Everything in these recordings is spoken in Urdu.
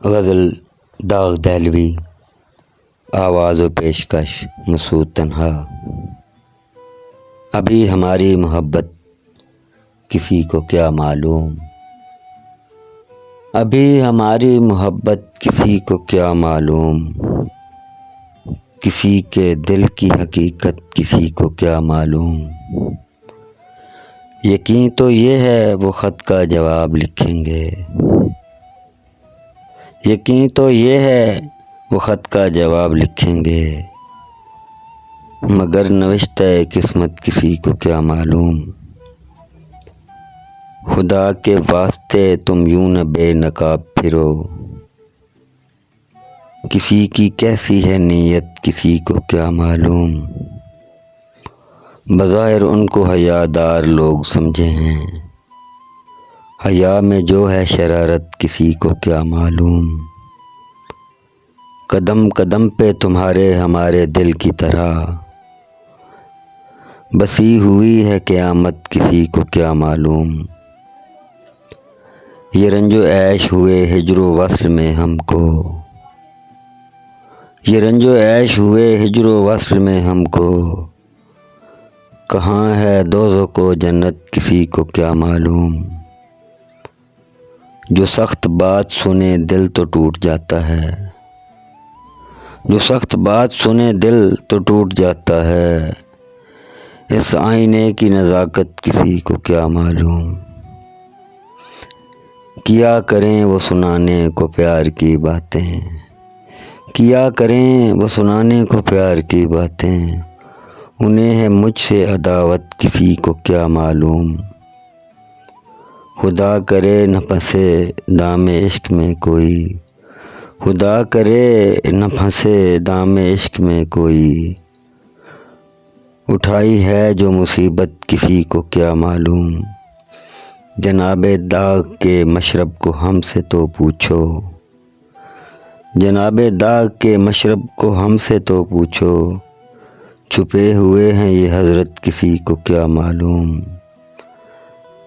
غزل داغ دہلوی، آواز و پیشکش مسعود تنہا۔ ابھی ہماری محبت کسی کو کیا معلوم، ابھی ہماری محبت کسی کو کیا معلوم، کسی کے دل کی حقیقت کسی کو کیا معلوم۔ یقین تو یہ ہے وہ خط کا جواب لکھیں گے، یقین تو یہ ہے وہ خط کا جواب لکھیں گے، مگر نوشتہ قسمت کسی کو کیا معلوم۔ خدا کے واسطے تم یوں نہ بے نقاب پھرو، کسی کی کیسی ہے نیت کسی کو کیا معلوم۔ بظاہر ان کو حیا دار لوگ سمجھے ہیں، حیا میں جو ہے شرارت کسی کو کیا معلوم۔ قدم قدم پہ تمہارے ہمارے دل کی طرح بسی ہوئی ہے قیامت کسی کو کیا معلوم۔ یہ رنج و عیش ہوئے ہجر و وصل میں ہم کو، یہ رنج و عیش ہوئے ہجر و وصل میں ہم کو، کہاں ہے دوزخ و جنت کسی کو کیا معلوم۔ جو سخت بات سنے دل تو ٹوٹ جاتا ہے، جو سخت بات سنے دل تو ٹوٹ جاتا ہے، اس آئینے کی نزاکت کسی کو کیا معلوم۔ کیا کریں وہ سنانے کو پیار کی باتیں، کیا کریں وہ سنانے کو پیار کی باتیں، انہیں ہے مجھ سے عداوت کسی کو کیا معلوم۔ خدا کرے نہ پھنسے دام عشق میں کوئی، خدا کرے نہ پھنسے دام عشق میں کوئی، اٹھائی ہے جو مصیبت کسی کو کیا معلوم۔ جناب داغ کے مشرب کو ہم سے تو پوچھو، جناب داغ کے مشرب کو ہم سے تو پوچھو، چھپے ہوئے ہیں یہ حضرت کسی کو کیا معلوم۔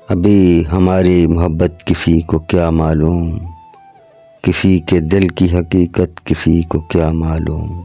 ابھی ہماری محبت کسی کو کیا معلوم، کسی کے دل کی حقیقت کسی کو کیا معلوم۔